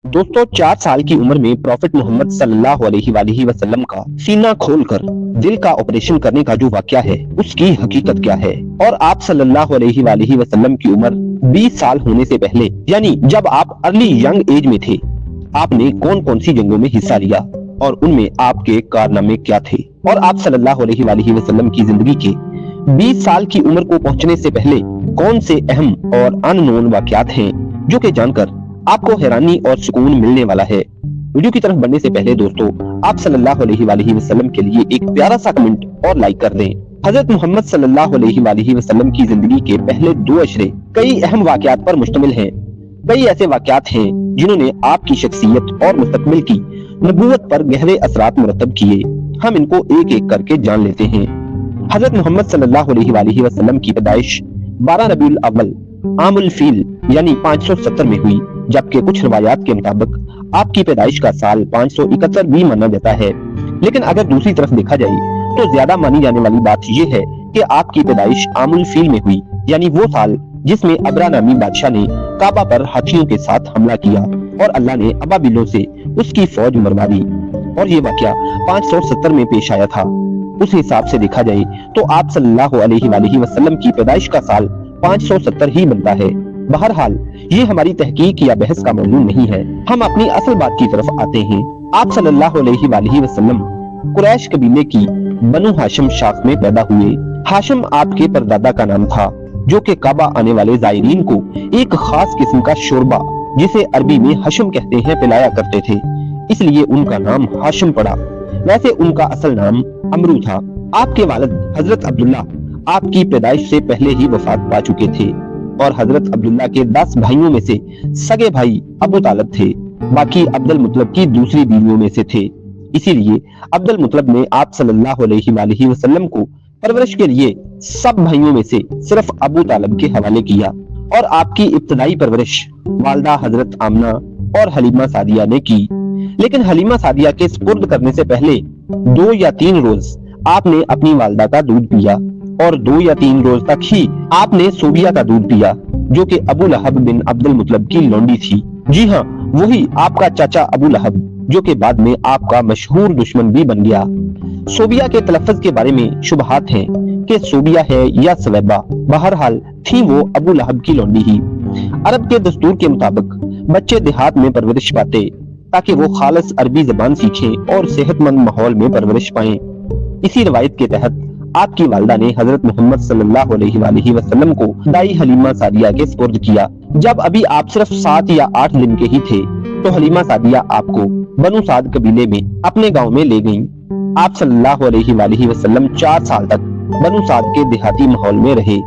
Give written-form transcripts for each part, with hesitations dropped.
दोस्तों 4 साल की उम्र में प्रॉफेट मोहम्मद सल्लल्लाहु अलैहि वसल्लम का सीना खोलकर दिल का ऑपरेशन करने का जो वाकया है उसकी हकीकत क्या है, और आप सल्लल्लाहु अलैहि वसल्लम की उम्र 20 साल होने से पहले यानी जब आप अर्ली यंग एज में थे, आपने कौन कौन सी जंगों में हिस्सा लिया और उनमें आपके कारनामे क्या थे, और आप सल्लल्लाहु अलैहि वसल्लम की जिंदगी के 20 साल की उम्र को पहुंचने से पहले कौन से अहम और अननोन वाकयात हैं जो कि जानकर आपको हैरानी और सुकून मिलने वाला है। वीडियो की तरफ बढ़ने से पहले दोस्तों आप सल्लल्लाहु अलैहि वसल्लम के लिए एक प्यारा सा कमेंट और लाइक कर दें। हजरत मोहम्मद सल्लल्लाहु अलैहि वसल्लम की जिंदगी के पहले 2 अशरे कई अहम वाकयात पर मुश्तमिल हैं। कई ऐसे वाकयात हैं जिन्होंने आपकी शख्सियत और मुस्तकबिल की नबूवत पर गहरे असरात मुरतब किए। हम इनको एक एक करके जान लेते हैं। हजरत मोहम्मद सल्लल्लाहु अलैहि वसल्लम की पैदाइश 12 रबीउल अव्वल आमुल फील यानी 570 में हुई, जबकि कुछ रिवायात के मुताबिक आपकी पैदाइश का साल 571 भी माना जाता है। लेकिन अगर दूसरी तरफ देखा जाए तो ज्यादा मानी जाने वाली बात यह है कि आपकी पैदाइश आमुल फील में हुई, यानी वो साल जिसमें अबरा नामी बादशाह ने काबा पर हाथियों के साथ हमला किया और अल्लाह ने अबाबिलों से उसकी फौज मरवा दी, और ये वाकया 570 में पेश आया था। उस हिसाब से देखा जाए तो आप सल्लल्लाहु अलैहि वसल्लम की पैदाइश का साल 570 ही बनता है। बहरहाल ये हमारी तहकीक या बहस का मौजूद नहीं है। हम अपनी असल बात की तरफ आते हैं। आप सल्लल्लाहु अलैहि वसल्लम कुरैश कबीले की बनु हाशिम शाख में पैदा हुए। हाशिम आपके परदादा का नाम था, जो कि काबा आने वाले जायरीन को एक खास किस्म का शोरबा, जिसे अरबी में हशम कहते हैं, पिलाया करते थे, इसलिए उनका नाम हाशिम पड़ा। वैसे उनका असल नाम अमरू था। आपके वालिद हजरत अब्दुल्ला आपकी पैदाइश से पहले ही वफात पा चुके थे, और हजरत अब्दुल्ला के 10 भाइयों में से सगे भाई अबू तालिब थे, बाकी अब्दुल मुत्तलिब की दूसरी बीवियों में से थे। इसीलिए अब्दुल मुत्तलिब ने आप सल्लल्लाहु अलैहि वसल्लम को परवरिश के लिए सब भाइयों में से सिर्फ अबू तालिब के हवाले किया, और आपकी इब्तदाई परवरिश वालदा हजरत आमना और हलीमा सादिया ने की। लेकिन हलीमा सादिया के स्पुर्द करने से पहले 2 या 3 रोज आपने अपनी वालदा का दूध पिया, और 2 या 3 रोज तक ही आपने सोबिया का दूध पिया, जो कि अबू लहब बिन अब्दुल मुत्तलिब की लौंडी थी। जी हाँ, वही आपका चाचा अबू लहब, जो कि बाद में आपका मशहूर दुश्मन भी बन गया। सोबिया के तलफ़्फ़ुज़ के बारे में शुबहात हैं कि सोबिया है या सवैबा, बहरहाल थी वो अबू लहब की लौंडी ही। अरब के दस्तूर के मुताबिक बच्चे देहात में परवरिश पाते ताकि वो खालिस अरबी जबान सीखें और सेहतमंद माहौल में परवरिश पाएं। इसी रवायत के तहत आपकी वालदा ने हजरत मोहम्मद सल्लल्लाहु अलैहि वसल्लम को दाई हलीमा सादिया के स्पुर्द किया। जब अभी आप सिर्फ 7 या 8 दिन के ही थे तो हलीमा सादिया आपको बनु साद कबीले में अपने गांव में ले गईं। आप सल्लल्लाहु अलैहि वसल्लम 4 साल तक बनु साद के देहाती माहौल में रहे।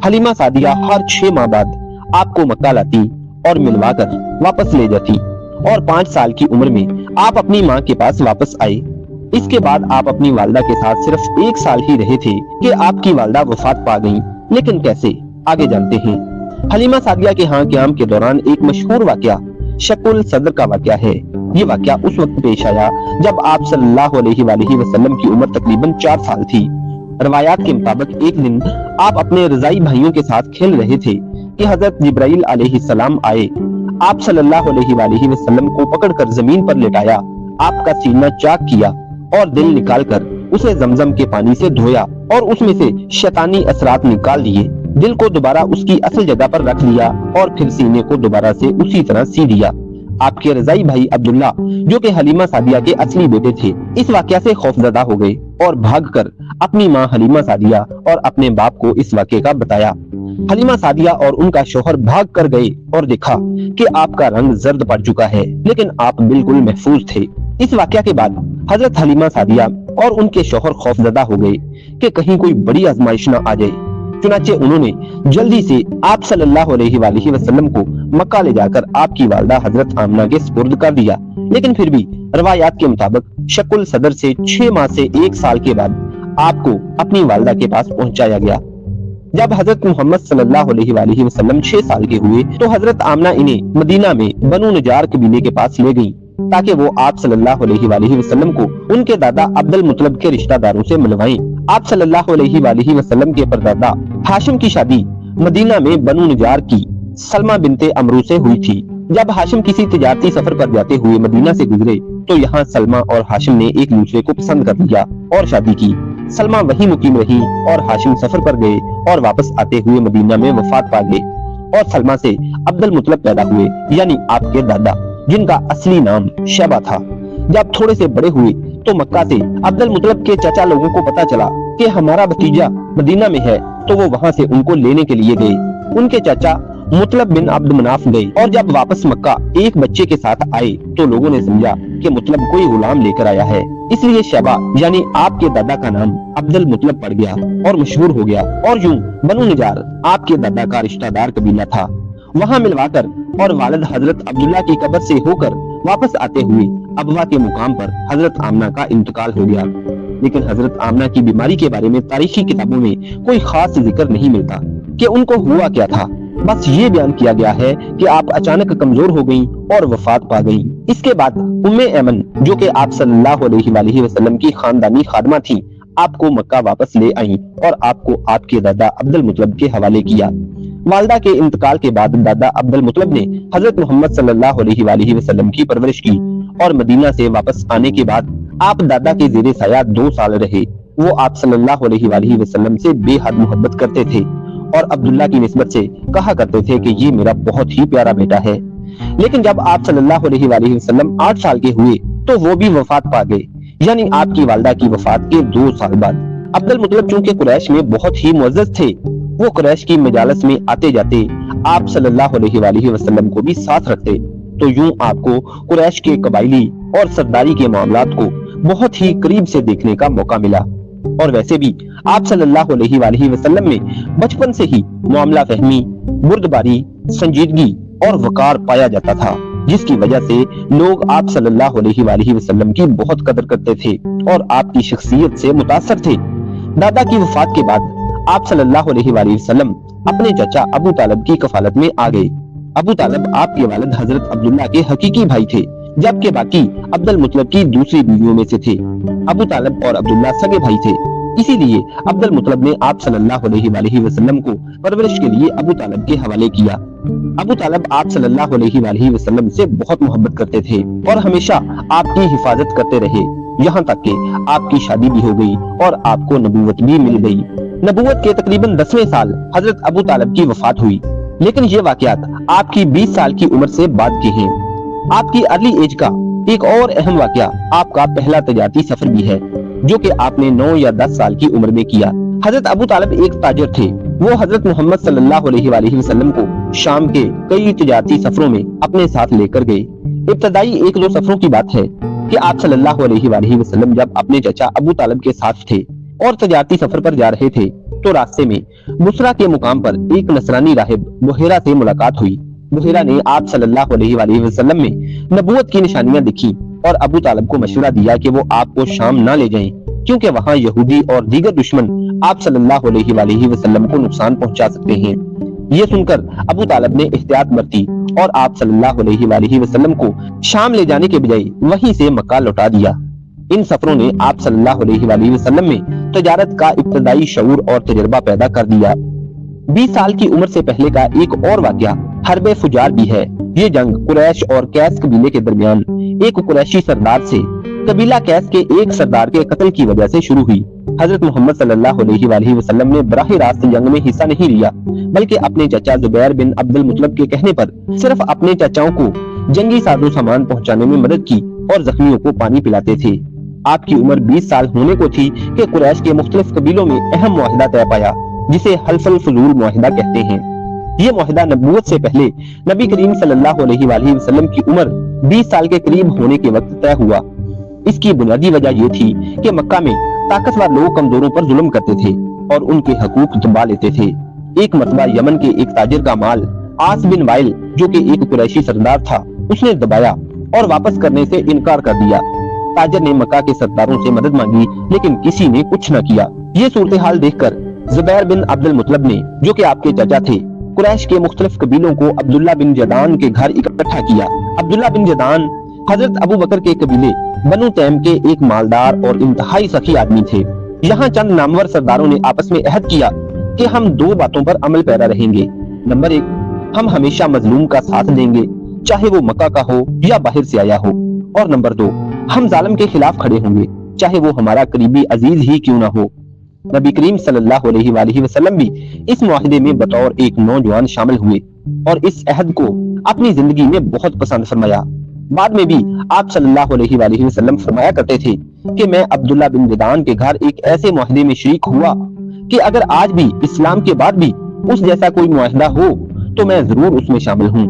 हलीमा सादिया हर 6 माह बाद आपको मक्का लाती और मिलवाकर वापस ले जाती, और 5 साल की उम्र में आप अपनी माँ के पास वापस आए। इसके बाद आप अपनी वालदा के साथ सिर्फ 1 साल ही रहे थे कि आपकी वालदा वफात पा गईं। लेकिन कैसे, आगे जानते हैं। हलीमा सादिया के यहाँ क़याम के दौरान एक मशहूर वाकया शकुल सदर का वाकया है। ये वाकया उस वक्त पेश आया जब आप सल्लल्लाहु अलैहि वसल्लम की उम्र तकरीबन 4 साल थी। रवायात के मुताबिक एक दिन आप अपने रजाई भाइयों के साथ खेल रहे थे कि हजरत जिब्राइल अलैहिस्सलाम आए। आप सल्लल्लाहु अलैहि वसल्लम को पकड़कर जमीन पर लेटाया, आपका सीना चाक किया और दिल निकालकर उसे जमजम के पानी से धोया और उसमें से शैतानी असरात निकाल दिए। दिल को दोबारा उसकी असल जगह पर रख लिया और फिर सीने को दोबारा से उसी तरह सी दिया। आपके रजाई भाई अब्दुल्ला, जो कि हलीमा सादिया के असली बेटे थे, इस वाकया से खौफजदा हो गए और भागकर अपनी माँ हलीमा सादिया और अपने बाप को इस वाकये का बताया। हलीमा सादिया और उनका शौहर भाग कर गए और देखा कि आपका रंग जर्द पड़ चुका है, लेकिन आप बिल्कुल महफूज थे। इस वाकया के बाद हजरत हलीमा सादिया और उनके शौहर खौफजदा हो गए कि कहीं कोई बड़ी आजमाइश न आ जाए। चुनाचे उन्होंने जल्दी से आप सल्लल्लाहु अलैहि वसल्लम को मक्का ले जाकर आपकी वालदा हजरत आमना के स्पुर्द कर दिया। लेकिन फिर भी रवायात के मुताबिक शकुल सदर से 6 माह से 1 साल के बाद आपको अपनी वालदा के पास पहुंचाया गया। जब हजरत मोहम्मद सल्लल्लाहु अलैहि वसल्लम 6 साल के हुए तो हजरत आमना इन्हें मदीना में बनु नजार कबीले के पास ले गईं, ताकि वो आप सल्लल्लाहु अलैहि वसल्लम को उनके दादा अब्दुल मुत्तलिब के रिश्तेदारों से मिलवाएं। आप सल्लल्लाहु अलैहि वसल्लम के परदादा हाशिम की शादी मदीना में बनु नजार की सलमा बिनते अमरू से हुई थी। जब हाशिम किसी तिजारती सफर पर जाते हुए मदीना से गुजरे तो यहाँ सलमा और हाशिम ने एक दूसरे को पसंद कर लिया और शादी की। सलमा वहीं मुकीम रही और हाशिम सफर पर गए और वापस आते हुए मदीना में वफात पा गए और सलमा से अब्दुल मुतलब पैदा हुए, यानी आपके दादा, जिनका असली नाम शैबा था। जब थोड़े से बड़े हुए तो मक्का से अब्दुल मुतलब के चाचा लोगों को पता चला कि हमारा भतीजा मदीना में है, तो वो वहाँ से उनको लेने के लिए गए। उनके चाचा मुतलब बिन अब्द मनाफ गए और जब वापस मक्का एक बच्चे के साथ आए तो लोगों ने समझा कि मुतलब कोई गुलाम लेकर आया है, इसलिए शैबा यानी आपके दादा का नाम अब्दुल मुतलब पड़ गया और मशहूर हो गया। और यूं बनु निजार आपके दादा का रिश्तेदार कबीला था। वहाँ मिलवाकर और वालिद हजरत अब्दुल्ला की कब्र से होकर वापस आते हुए अबवा के मुकाम पर हजरत आमना का इंतकाल हो गया। लेकिन हजरत आमना की बीमारी के बारे में तारीखी किताबों में कोई खास जिक्र नहीं मिलता कि उनको हुआ क्या था। बस ये बयान किया गया है कि आप अचानक कमजोर हो गईं और वफात पा गईं। इसके बाद उम्मे ऐमन, जो कि आप सल्लल्लाहु अलैहि वसल्लम की खानदानी खादमा थीं, आपको मक्का वापस ले आईं और आपको आपके दादा अब्दुल मुतलब के हवाले किया। वालिदा के इंतकाल के बाद दादा अब्दुल मुतलब ने हजरत मोहम्मद सल्लल्लाहु अलैहि वसल्लम की परवरिश की और मदीना से वापस आने के बाद आप दादा के ज़ेरे साया 2 साल रहे। वो आप सल्लल्लाहु अलैहि वसल्लम से बेहद मोहब्बत करते थे और अब्दुल्ला की निस्बत से कहा करते थे कि ये मेरा बहुत ही प्यारा बेटा है। लेकिन जब आप सल्लल्लाहु अलैहि वसल्लम 8 साल के हुए तो वो भी वफात पा गए, यानी आपकी वालिदा की वफात के 2 साल बाद। अब्दुल मुतलब चूंकि कुरैश में बहुत ही मुअज़्ज़ज़ थे, वो कुरैश की मजालस में आते जाते आप सल्लल्लाहु अलैहि वसल्लम को भी साथ रखते, तो यूं आपको कुरैश के कबाइली और सरदारी के मामलात को बहुत ही करीब से देखने का मौका मिला। और वैसे भी आप सल्लल्लाहु अलैहि वसल्लम में बचपन से ही मामला फहमी, बुर्दबारी, संजीदगी और वकार पाया जाता था, जिसकी वजह से लोग आप सल्लल्लाहु अलैहि वसल्लम की बहुत कदर करते थे और आपकी शख्सियत से मुतासर थे। दादा की वफात के बाद आप सल्लल्लाहु अलैहि वसल्लम अपने चाचा अबू तालिब की कफालत में आ गए। अबू तालिब आपके वालिद हजरत अब्दुल्ला के हकीकी भाई थे, जबकि बाकी अब्दुल मुतलब की दूसरी बीवियों में से थे। अबू तालिब और अब्दुल्ला सगे भाई थे, इसीलिए अब्दुल मुतलब ने आप सल्लल्लाहु अलैहि वसल्लम को परवरिश के लिए अबू तालिब के हवाले किया। अबू तालिब आप सल्लल्लाहु अलैहि वसल्लम से बहुत मोहब्बत करते थे और हमेशा आपकी हिफाजत करते रहे, यहाँ तक कि आपकी शादी भी हो गई और आपको नबूवत भी मिल गई। नबूवत के तकरीबन 10वें साल हजरत अबू तालिब की वफात हुई, लेकिन ये वाकयात आपकी 20 साल की उम्र से बाद के हैं। आपकी अर्ली एज का एक और अहम वाकया आपका पहला तजारती सफर भी है, जो कि आपने 9 या 10 साल की उम्र में किया। हजरत अबू तालिब एक ताजिर थे। वो हजरत मोहम्मद सल्लल्लाहु अलैहि वसल्लम को शाम के कई तजारती सफरों में अपने साथ लेकर गए। इब्तदाई 1-2 सफरों की बात है कि आप सल्लल्लाहु अलैहि वसल्लम जब अपने चाचा अबू तालिब के साथ थे और तजारती सफर पर जा रहे थे, तो रास्ते में बुसरा के मुकाम पर एक नसरानी राहिब बुहैरा से मुलाकात हुई। बुहैरा ने आप सल्लल्लाहु अलैहि वसल्लम में नबूवत की निशानियां दिखी और अबू तालिब को मशवरा दिया कि वो आपको शाम ना ले जाएं, क्योंकि वहाँ यहूदी और दीगर दुश्मन आप सल्लल्लाहु अलैहि वसल्लम को नुकसान पहुंचा सकते हैं। ये सुनकर अबू तालिब ने एहतियात बरती और आप सल्लल्लाहु अलैहि वसल्लम को शाम ले जाने के बजाय वहीं से मक्का लौटा दिया। इन सफरों ने आप सल्लल्लाहु अलैहि वसल्लम में तजारत का इब्तदाई शऊर और तजर्बा पैदा कर दिया। 20 साल की उम्र से पहले का एक और वाकया हर्बे फुजार भी है। ये जंग कुरैश और कैस कबीले के दरमियान एक कुरैशी सरदार से कबीला कैस के एक सरदार के कत्ल की वजह से शुरू हुई। हजरत मोहम्मद सल्लल्लाहु अलैहि वसल्लम ने बराह रास्त जंग में हिस्सा नहीं लिया, बल्कि अपने चाचा जुबैर बिन अब्दुल मुतलब के कहने पर सिर्फ अपने चाचाओं को जंगी साजो सामान पहुंचाने में मदद की और जख्मियों को पानी पिलाते थे। आपकी उम्र 20 साल होने को थी कि कुरैश के मुख्तलिफ कबीलों में अहम मुआहिदा तय पाया, जिसे हल्फुल फुजूल मुआहिदा कहते हैं। ये मुआहिदा नबूवत से पहले नबी करीम सल्लल्लाहु अलैहि वसल्लम की उम्र 20 साल के करीब होने के वक्त तय हुआ। इसकी बुनियादी वजह ये थी कि मक्का में ताकतवर लोग कमजोरों पर जुल्म करते थे और उनके हकूक दबा लेते थे। एक मरतबा यमन के एक ताजिर का माल आस बिन वाइल, जो कि एक कुरैशी सरदार था, उसने दबाया और वापस करने से इनकार कर दिया। ताजिर ने मक्का के सरदारों से मदद मांगी, लेकिन किसी ने कुछ न किया। ये सूरत हाल देखकर जुबैर बिन अब्दुल मुतलब ने, जो कि आपके चाचा थे, कुरैश के मुख्तलिफ कबीलों को अब्दुल्ला बिन जदान के घर इकट्ठा किया। अब्दुल्ला बिन जदान हजरत अबू बकर के कबीले बनु तैम के एक मालदार और इंतहाई सखी आदमी थे। यहाँ चंद नामवर सरदारों ने आपस में अहद किया कि हम 2 बातों पर अमल पैरा रहेंगे। नंबर 1, हम हमेशा मजलूम का साथ देंगे, चाहे वो मक्का का हो या बाहर से आया हो। और नंबर 2, हम जालिम के खिलाफ खड़े होंगे, चाहे वो हमारा करीबी अजीज ही क्यों ना हो। नबी करीम सल्लल्लाहु अलैहि वसल्लम भी इस मुआहिदे में बतौर एक नौजवान शामिल हुए और इस अहद को अपनी जिंदगी में बहुत पसंद फरमाया। बाद में भी आप सल्लल्लाहु अलैहि वसल्लम फरमाया करते थे कि मैं अब्दुल्ला बिन जदान के घर एक ऐसे मुआहिदे में शरीक हुआ कि अगर आज भी इस्लाम के बाद भी उस जैसा कोई मुआहिदा हो तो मैं जरूर उसमें शामिल हूँ।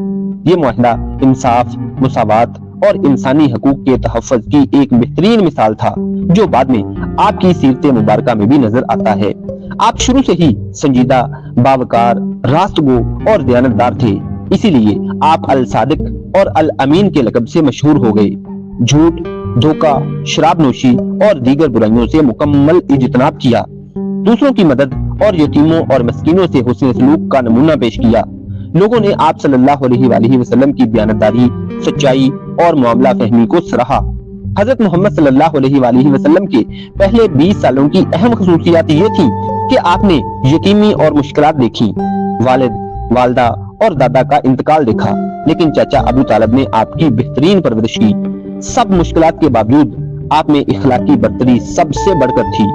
ये मुआहिदा इंसाफ, मुसावात और इंसानी हकूक के तहफ़्फ़ुज़ की एक बेहतरीन मिसाल था जो बाद में आपकी सीरत मुबारका में भी नजर आता है। आप शुरू से ही संजीदा, बावकार, रास्तगो और दयानतदार थे, इसीलिए आप अल सादिक और अल अमीन के लक़ब से मशहूर हो गए। झूठ, धोखा, शराब नोशी और दीगर बुराइयों से मुकम्मल इज्तनाब किया। दूसरों की मदद और यतीमों और मस्कीनों से हुस्न सलूक का नमूना पेश किया। लोगों ने आप सल्लल्लाहु अलैहि वसल्लम की बयानतदारी, सच्चाई और मामला फहमी को सराहा। हजरत मोहम्मद सल्लल्लाहु अलैहि वसल्लम के पहले 20 सालों की अहम खसूसियात ये थी कि आपने यतीमी और मुश्किलात देखी, वालिद, वालदा और दादा का इंतकाल देखा, लेकिन चाचा अबू तालिब ने आपकी बेहतरीन परवरिश की। सब मुश्किलात के बावजूद आप में इखलाकी बर्तरी सबसे बढ़कर थी।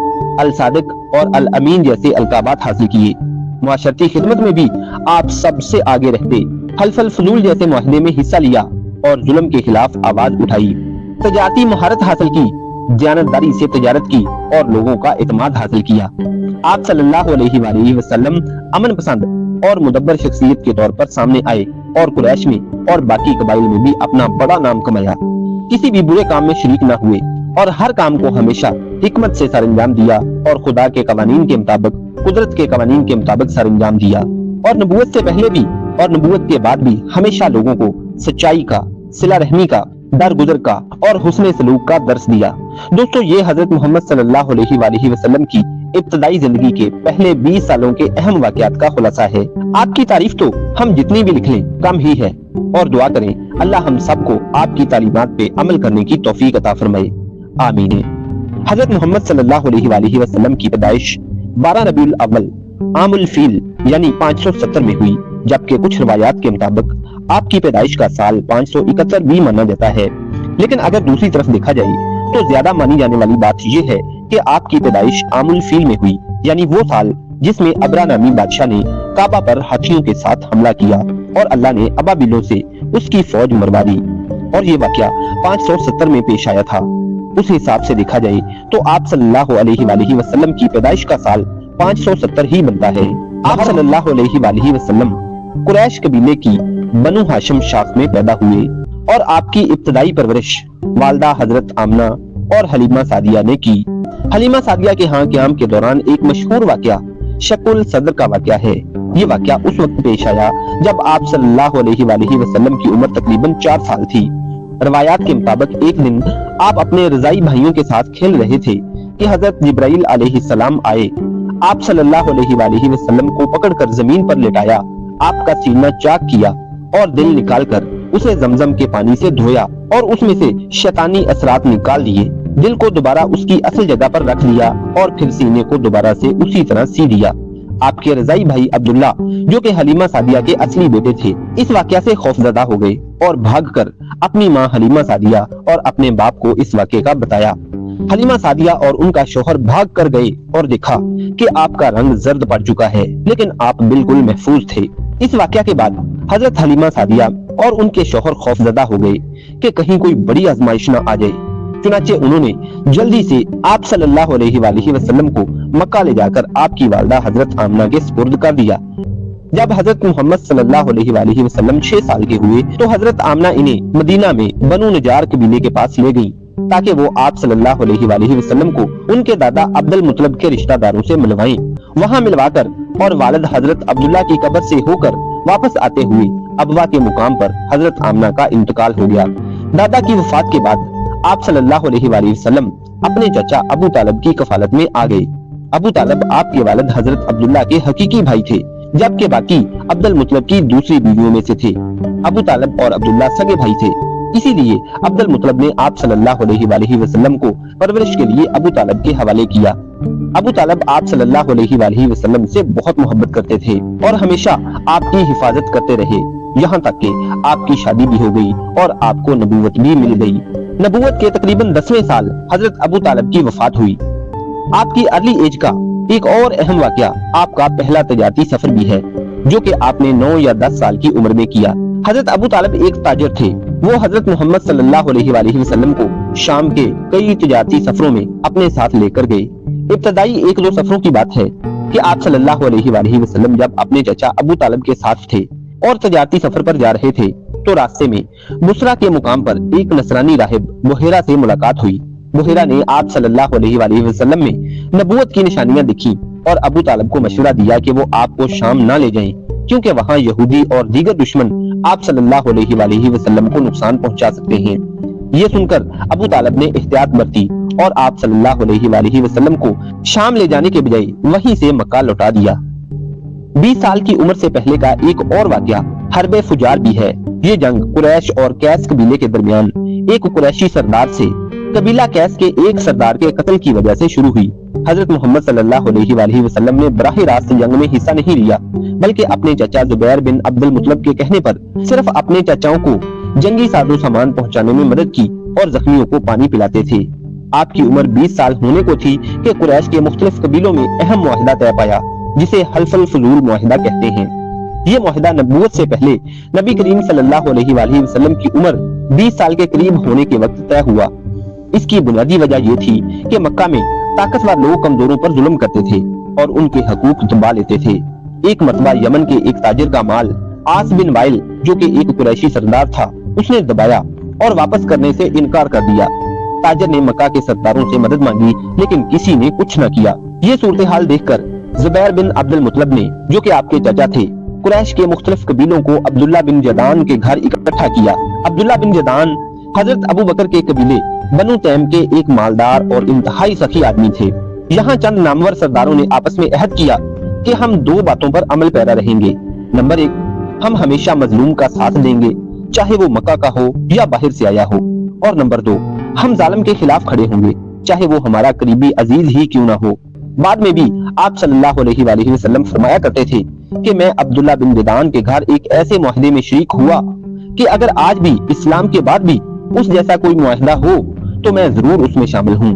अल सादिक और अल अमीन जैसे अलकाबात हासिल किए। मुआशरती खिदमत में भी आप सबसे आगे रहते। हल्फल फजूल जैसे मुआहिदे में हिस्सा लिया और जुल्म के खिलाफ आवाज उठाई। तजारती महारत हासिल की, दयानतदारी से तजारत की और लोगों का इत्मीनान हासिल किया। आप सल्लल्लाहु अलैहि वसल्लम अमन पसंद और मुदब्बर शख्सियत के तौर पर सामने आए और कुरैश में और बाकी कबाइल में भी अपना बड़ा नाम कमाया। किसी भी बुरे काम में शरीक न हुए और हर काम को हमेशा हिकमत से सरंजाम दिया और खुदा के कवानीन के मुताबिक, कुदरत के कवानीन के मुताबिक सरंजाम दिया। और नबूवत से पहले भी और नबूवत के बाद भी हमेशा लोगों को सच्चाई का, सिला रहमी का, दरगुजर का और हुस्न सलूक का दर्स दिया। दोस्तों, ये हजरत मोहम्मद सल्लल्लाहु अलैहि वसल्लम की इब्तदाई जिंदगी के पहले 20 सालों के अहम वाकयात का खुलासा है। आपकी तारीफ तो हम जितनी भी लिख लें कम ही है और दुआ करें अल्लाह हम सबको आपकी तालीमात पे अमल करने की तौफीक अता फरमाए, आमीन। हजरत मोहम्मद सल्लल्लाहु अलैहि वसल्लम की पैदाइश 12 रबीउल अव्वल आमुल फील यानी 570 में हुई, जबकि कुछ रवायात के मुताबिक आपकी पैदाइश का साल 571 भी माना जाता है। लेकिन अगर दूसरी तरफ देखा जाए तो ज्यादा मानी जाने वाली बात यह है कि आपकी पैदाइश आमुल फील में हुई, यानी वो साल जिसमें अबरा नामी बादशाह ने काबा पर हाथियों के साथ हमला किया और अल्लाह ने अबाबिलों से उसकी फौज मरवा दी। और ये वाकया 570 में पेश आया था। उस हिसाब से देखा जाए तो आप सल्लल्लाहु अलैहि वसल्लम की पैदाइश का साल 570 ही बनता है। आप सल्लल्लाहु अलैहि वसल्लम कुरैश कबीले की बनु हाशिम शाख में पैदा हुए और आपकी इब्तदाई परवरिश वालदा हजरत आमना और हलीमा सादिया ने की। हलीमा सादिया के यहाँ क़याम के दौरान एक मशहूर वाकया शकुल सदर का वाकया है। ये वाकया उस वक्त पेश आया जब आप सल्लल्लाहु अलैहि वसल्लम की उम्र तकरीबन 4 साल थी। रवायात के मुताबिक एक दिन आप अपने रजाई भाइयों के साथ खेल रहे थे कि हजरत जिब्राइल अलैहिस्सलाम आए। आप सल्लल्लाहु अलैहि वसल्लम को पकड़कर जमीन पर लेटाया, आपका सीना चाक किया और दिल निकालकर उसे जमजम के पानी से धोया और उसमें से शैतानी असरात निकाल दिए। दिल को दोबारा उसकी असल जगह पर रख लिया और फिर सीने को दोबारा से उसी तरह सी दिया। आपके रजाई भाई अब्दुल्ला, जो कि हलीमा सादिया के असली बेटे थे, इस वाकया से खौफजदा हो गए और भागकर अपनी माँ हलीमा सादिया और अपने बाप को इस वाकये का बताया। हलीमा सादिया और उनका शौहर भाग कर गए और देखा कि आपका रंग जर्द पड़ चुका है, लेकिन आप बिल्कुल महफूज थे। इस वाकया के बाद हजरत हलीमा सादिया और उनके शौहर खौफजदा हो गए कि कहीं कोई बड़ी आजमाइश न आ जाए। चुनाचे उन्होंने जल्दी से आप सल्लल्लाहु अलैहि वसल्लम को मक्का ले जाकर आपकी वालदा हजरत आमना के सुपुर्द कर दिया। जब हजरत मोहम्मद सल्लल्लाहु अलैहि वसल्लम 6 साल के हुए तो हजरत आमना इन्हें मदीना में बनु नजार कबीले के पास ले गयी ताकि वो आप सल्लल्लाहु अलैहि वसल्लम को उनके दादा अब्दुल मुत्तलिब के रिश्तेदारों से मिलवाएं। वहाँ मिलवाकर और वालिद हजरत अब्दुल्ला की कब्र से होकर वापस आते हुए अबवा के मुकाम पर हजरत आमना का इंतकाल हो गया। दादा की वफात के बाद आप सल्लल्लाहु अलैहि वसल्लम अपने चाचा अबू तालिब की कफालत में आ गए। अबू तालिब आपके वालिद हजरत अब्दुल्ला के हकीकी भाई थे, जबकि बाकी अब्दुल मुत्तलिब की दूसरी बीवियों में से थे। अबू तालिब और अब्दुल्ला सगे भाई थे, इसीलिए अब्दुल मुत्तलिब ने आप सल्लल्लाहु अलैहि वसल्लम को परवरिश के लिए अबू तालिब के हवाले किया। अबू तालिब आप सल्लल्लाहु अलैहि वसल्लम से बहुत मोहब्बत करते थे और हमेशा आपकी हिफाजत करते रहे। यहाँ तक कि आपकी शादी भी हो गई और आपको नबूवत भी मिल गई। नबूवत के तकरीबन 10वें साल हजरत अबू तालिब की वफात हुई। आपकी अर्ली एज का एक और अहम वाकया आपका पहला तजारती सफर भी है, जो कि आपने 9 या 10 साल की उम्र में किया। हजरत अबू तालिब एक ताजिर थे। वो हजरत मोहम्मद सल्लल्लाहु अलैहि वसल्लम को शाम के कई तजारती सफरों में अपने साथ लेकर गए। इब्तदाई 1-2 सफरों की बात है कि आप सल्लल्लाहु अलैहि वसल्लम जब अपने चचा अबू तालिब के साथ थे और तजारती सफर पर जा रहे थे, तो रास्ते में बुसरा के मुकाम पर एक नसरानी राहिब बुहैरा से मुलाकात हुई। बुहैरा ने आप सल्लल्लाहु अलैहि वसल्लम में नबूवत की निशानियां दिखी और अबू तालिब को मशवरा दिया कि वो आपको शाम ना ले जाएं, क्योंकि वहाँ यहूदी और दीगर दुश्मन आप सल्लल्लाहु अलैहि वसल्लम को नुकसान पहुंचा सकते हैं। ये सुनकर अबू तालिब ने एहतियात बरती और आप सल्लल्लाहु अलैहि वसल्लम को शाम ले जाने के बजाय वहीं से मक्का लौटा दिया। 20 साल की उम्र से पहले का एक और वाकया हरबे फुजार भी है। ये जंग कुरैश और कैस कबीले के दरमियान एक कुरैशी सरदार से कबीला कैस के एक सरदार के कत्ल की वजह से शुरू हुई। हजरत मोहम्मद सल्लल्लाहु अलैहि वसल्लम ने बराह रास्त जंग में हिस्सा नहीं लिया, बल्कि अपने चचा जुबैर बिन अब्दुल मुत्तलिब के कहने पर सिर्फ अपने चचाओं को जंगी साजो सामान पहुंचाने में मदद की और जख्मियों को पानी पिलाते थे। आपकी उम्र 20 साल होने को थी कि कुरैश के मुख्तलिफ कबीलों में अहम मुआहिदा तय पाया, जिसे हल्फुल फुजूल मुआहिदा कहते हैं। ये मुआहिदा नबूवत से पहले नबी करीम सल्लल्लाहु अलैहि वसल्लम की उम्र 20 साल के करीब होने के वक्त तय हुआ। इसकी बुनियादी वजह ये थी कि मक्का में ताकतवर लोग कमजोरों पर जुल्म करते थे और उनके हकूक दबा लेते थे। एक मरतबा यमन के एक ताजिर का माल आस बिन वाइल, जो कि एक कुरैशी सरदार था, उसने दबाया और वापस करने से इनकार कर दिया। ताजिर ने मक्का के सरदारों से मदद मांगी, लेकिन किसी ने कुछ न किया। ये सूरत हाल देखकर जुबैर बिन अब्दुल मुत्तलिब ने, जो कि आपके चाचा थे, कुरैश के मुख्तलिफ कबीलों को अब्दुल्ला बिन जदान के घर इकट्ठा किया। अब्दुल्ला बिन जदान हजरत अबू बकर के कबीले बनु तैम के एक मालदार और इंतहाई सखी आदमी थे। यहाँ चंद नामवर सरदारों ने आपस में अहद किया कि हम 2 बातों पर अमल पैरा रहेंगे। नंबर 1, हम हमेशा मजलूम का साथ देंगे, चाहे वो मक्का का हो या बाहर से आया हो। और नंबर 2, हम जालिम के खिलाफ खड़े होंगे, चाहे वो हमारा करीबी अजीज ही क्यों ना हो। बाद में भी आप सल्लल्लाहु अलैहि वसल्लम फरमाया करते थे कि मैं अब्दुल्ला बिन जदान के घर एक ऐसे मुआहिदे में शरीक हुआ कि अगर आज भी इस्लाम के बाद भी उस जैसा कोई मुआहिदा हो तो मैं जरूर उसमें शामिल हूँ।